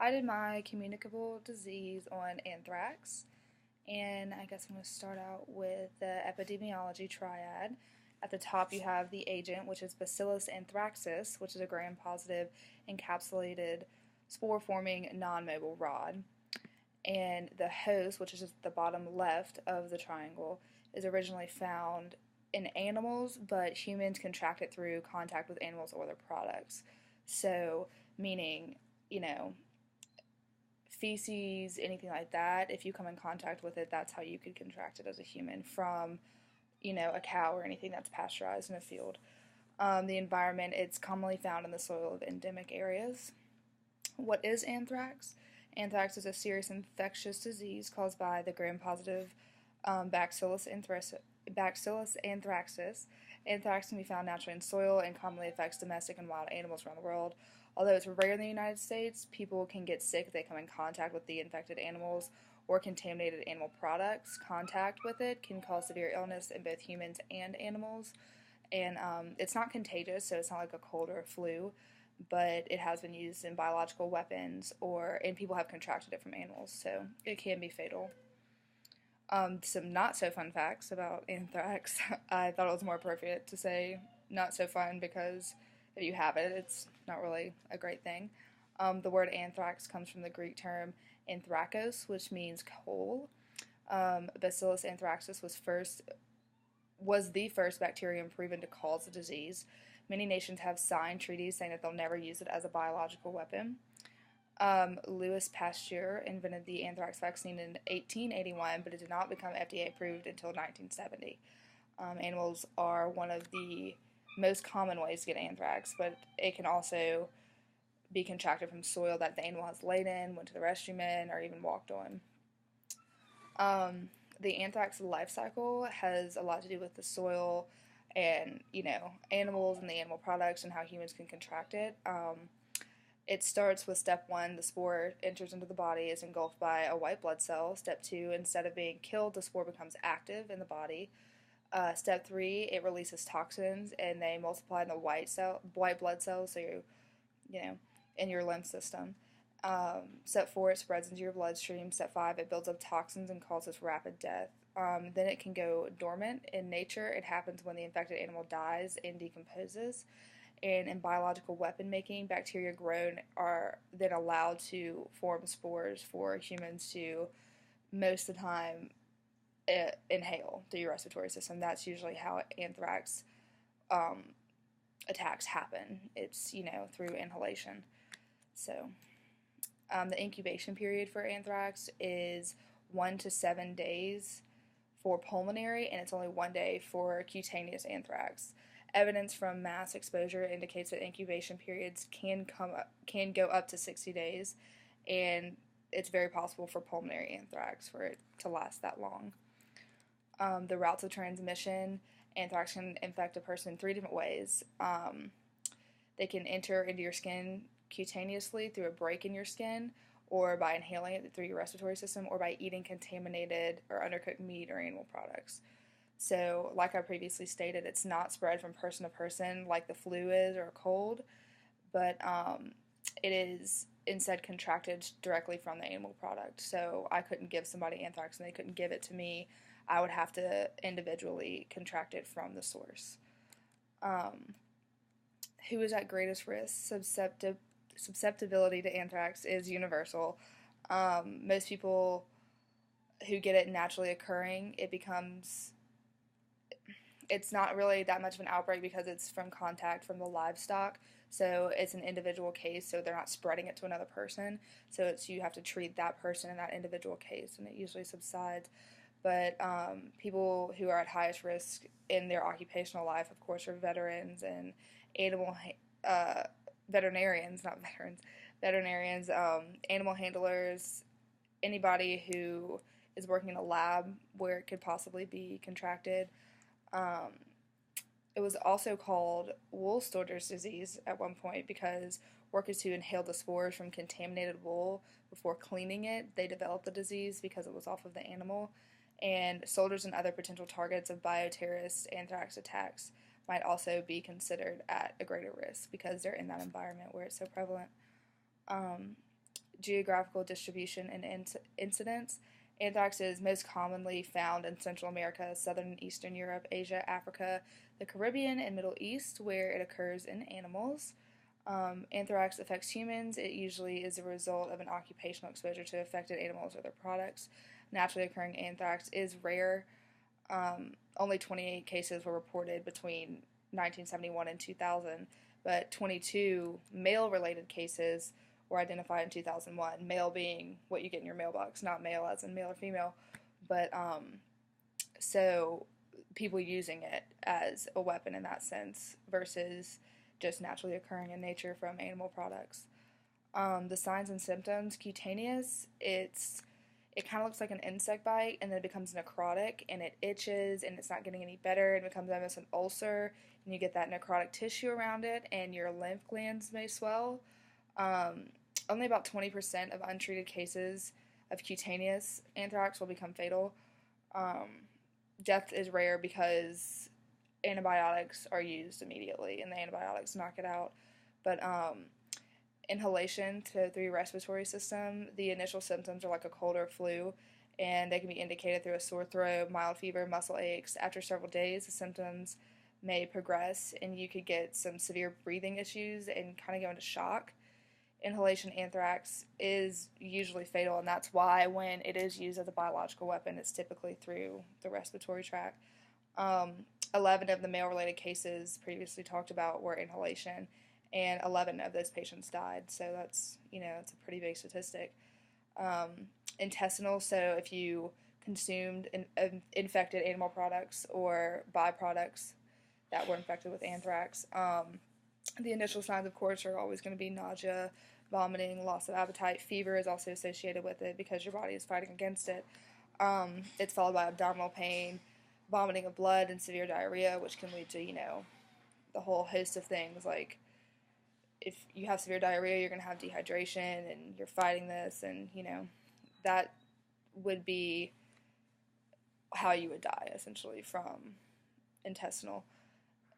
I did my communicable disease on anthrax, and I guess I'm going to start out with the epidemiology triad. At the top, you have the agent, which is Bacillus anthracis, which is a gram-positive encapsulated spore-forming non-mobile rod. And the host, which is at the bottom left of the triangle, is originally found in animals, but humans contract it through contact with animals or their products. So, meaning, you know, feces, anything like that, if you come in contact with it, that's how you could contract it as a human from, a cow or anything that's pasteurized in a field. The environment, it's commonly found in the soil of endemic areas. What is anthrax? Anthrax is a serious infectious disease caused by the gram-positive Bacillus anthracis. Anthrax can be found naturally in soil and commonly affects domestic and wild animals around the world. Although it's rare in the United States, people can get sick if they come in contact with the infected animals or contaminated animal products. Contact with it can cause severe illness in both humans and animals. And it's not contagious, so it's not like a cold or a flu, but it has been used in biological weapons and people have contracted it from animals, so it can be fatal. Some not so fun facts about anthrax. I thought it was more appropriate to say not so fun because if you have it, it's not really a great thing. The word anthrax comes from the Greek term anthracos, which means coal. Bacillus anthracis was the first bacterium proven to cause the disease. Many nations have signed treaties saying that they'll never use it as a biological weapon. Louis Pasteur invented the anthrax vaccine in 1881, but it did not become FDA approved until 1970. Animals are one of the most common ways to get anthrax, but it can also be contracted from soil that the animal has laid in, went to the restroom in, or even walked on. The anthrax life cycle has a lot to do with the soil and, animals and the animal products and how humans can contract it. It starts with step 1, the spore enters into the body, is engulfed by a white blood cell. Step 2, instead of being killed, the spore becomes active in the body. Step 3, it releases toxins and they multiply in the white blood cells, so in your lymph system. Step 4, it spreads into your bloodstream. Step 5, it builds up toxins and causes rapid death. Then it can go dormant. In nature, it happens when the infected animal dies and decomposes. And in biological weapon making, bacteria grown are then allowed to form spores for humans to, most of the time, inhale through your respiratory system. That's usually how anthrax attacks happen. It's, through inhalation. So, the incubation period for anthrax is 1 to 7 days for pulmonary, and it's only 1 day for cutaneous anthrax. Evidence from mass exposure indicates that incubation periods can go up to 60 days, and it's very possible for pulmonary anthrax for it to last that long. The routes of transmission, anthrax can infect a person in 3 different ways. They can enter into your skin cutaneously through a break in your skin, or by inhaling it through your respiratory system, or by eating contaminated or undercooked meat or animal products. So, like I previously stated, it's not spread from person to person like the flu is or a cold, but it is instead contracted directly from the animal product. So, I couldn't give somebody anthrax and they couldn't give it to me. I would have to individually contract it from the source. Who is at greatest risk? Susceptibility to anthrax is universal. Most people who get it naturally occurring, it's not really that much of an outbreak because it's from contact from the livestock. So it's an individual case, so they're not spreading it to another person. So you have to treat that person in that individual case, and it usually subsides. But people who are at highest risk in their occupational life, of course, are veterans and veterinarians, not veterans, veterinarians, animal handlers, anybody who is working in a lab where it could possibly be contracted. It was also called wool storage disease at one point because workers who inhaled the spores from contaminated wool before cleaning it, they developed the disease because it was off of the animal. And soldiers and other potential targets of bioterrorist anthrax attacks might also be considered at a greater risk because they're in that environment where it's so prevalent. geographical distribution and incidence. Anthrax is most commonly found in Central America, Southern and Eastern Europe, Asia, Africa, the Caribbean, and Middle East, where it occurs in animals. Anthrax affects humans. It usually is a result of an occupational exposure to affected animals or their products. Naturally occurring anthrax is rare. Only 28 cases were reported between 1971 and 2000, but 22 male-related cases were identified in 2001. Male being what you get in your mailbox, not male as in male or female. But so people using it as a weapon in that sense versus just naturally occurring in nature from animal products. The signs and symptoms: cutaneous, it kind of looks like an insect bite, and then it becomes necrotic, and it itches, and it's not getting any better, and it becomes almost an ulcer, and you get that necrotic tissue around it, and your lymph glands may swell. Only about 20% of untreated cases of cutaneous anthrax will become fatal. Death is rare because antibiotics are used immediately, and the antibiotics knock it out. But inhalation through your respiratory system, the initial symptoms are like a cold or flu, and they can be indicated through a sore throat, mild fever, muscle aches. After several days, the symptoms may progress, and you could get some severe breathing issues and kind of go into shock. Inhalation anthrax is usually fatal, and that's why when it is used as a biological weapon, it's typically through the respiratory tract. 11 of the male-related cases previously talked about were inhalation, and 11 of those patients died. So that's, it's a pretty big statistic. Intestinal, so if you consumed infected animal products or byproducts that were infected with anthrax, the initial signs, of course, are always going to be nausea, vomiting, loss of appetite. Fever is also associated with it because your body is fighting against it. It's followed by abdominal pain, vomiting of blood, and severe diarrhea, which can lead to, the whole host of things. Like, if you have severe diarrhea, you're going to have dehydration, and you're fighting this, and, that would be how you would die, essentially, from intestinal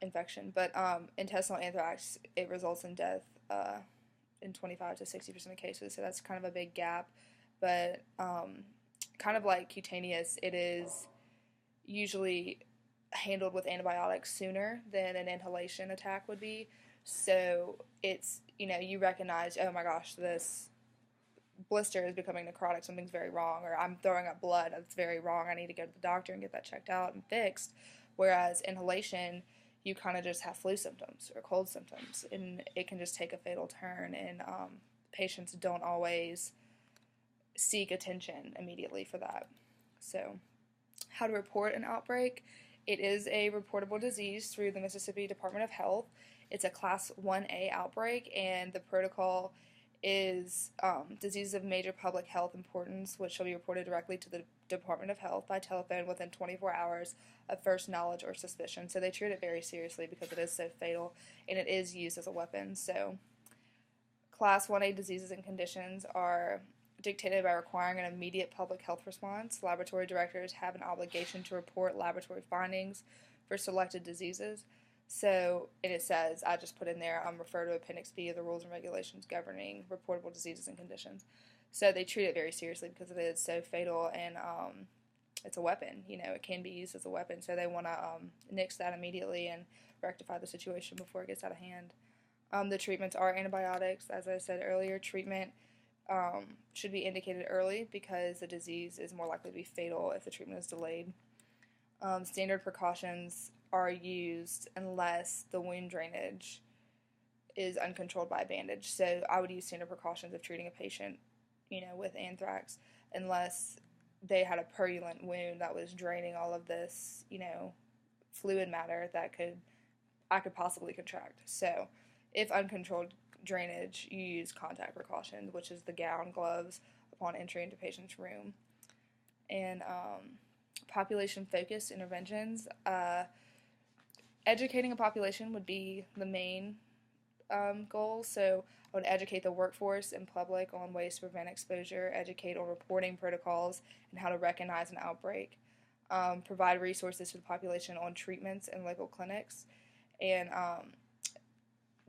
infection. But intestinal anthrax, it results in death in 25 to 60% of cases, so that's kind of a big gap. But kind of like cutaneous, it is usually handled with antibiotics sooner than an inhalation attack would be. So it's, you recognize, oh my gosh, this blister is becoming necrotic, something's very wrong, or I'm throwing up blood, that's very wrong, I need to go to the doctor and get that checked out and fixed. Whereas inhalation, you kind of just have flu symptoms or cold symptoms, and it can just take a fatal turn, and patients don't always seek attention immediately for that. So, how to report an outbreak: it is a reportable disease through the Mississippi Department of Health. It's a Class 1A outbreak, and the protocol is diseases of major public health importance, which shall be reported directly to the Department of Health by telephone within 24 hours of first knowledge or suspicion. So they treat it very seriously because it is so fatal, and it is used as a weapon. So Class 1A diseases and conditions are dictated by requiring an immediate public health response. Laboratory directors have an obligation to report laboratory findings for selected diseases. So, and it says, I just put in there, refer to Appendix B of the rules and regulations governing reportable diseases and conditions. So they treat it very seriously because it is so fatal, and it's a weapon. It can be used as a weapon. So they want to nix that immediately and rectify the situation before it gets out of hand. The treatments are antibiotics. As I said earlier, treatment should be indicated early because the disease is more likely to be fatal if the treatment is delayed. Standard precautions are used unless the wound drainage is uncontrolled by a bandage. So I would use standard precautions of treating a patient, with anthrax, unless they had a purulent wound that was draining all of this, fluid matter that I could possibly contract. So if uncontrolled drainage, you use contact precautions, which is the gown, gloves, upon entry into patient's room. And population-focused interventions. Educating a population would be the main goal. So I would educate the workforce and public on ways to prevent exposure, educate on reporting protocols and how to recognize an outbreak, provide resources to the population on treatments and local clinics, and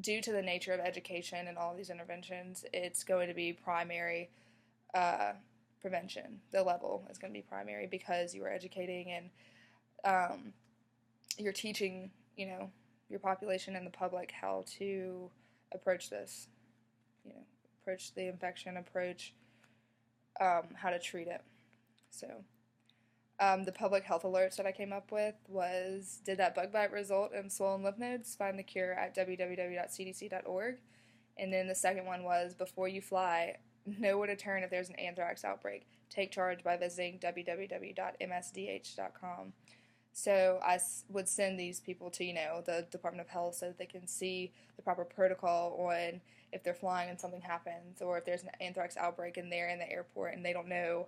due to the nature of education and all these interventions, it's going to be primary uh, prevention. The level is going to be primary because you are educating and um, you're teaching, your population and the public how to approach this, approach the infection, approach how to treat it. So, the public health alerts that I came up with was, did that bug bite result in swollen lymph nodes? Find the cure at www.cdc.org. And then the second one was, before you fly, know where to turn if there's an anthrax outbreak. Take charge by visiting www.msdh.com. So I would send these people to, the Department of Health so that they can see the proper protocol on if they're flying and something happens, or if there's an anthrax outbreak and they're in the airport and they don't know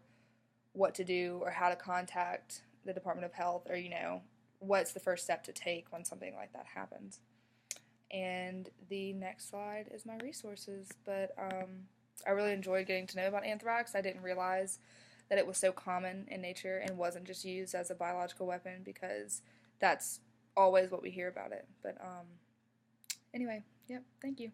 what to do or how to contact the Department of Health, or, what's the first step to take when something like that happens. And the next slide is my resources, but I really enjoyed getting to know about anthrax. I didn't realize that it was so common in nature and wasn't just used as a biological weapon, because that's always what we hear about it. But anyway, yep, thank you.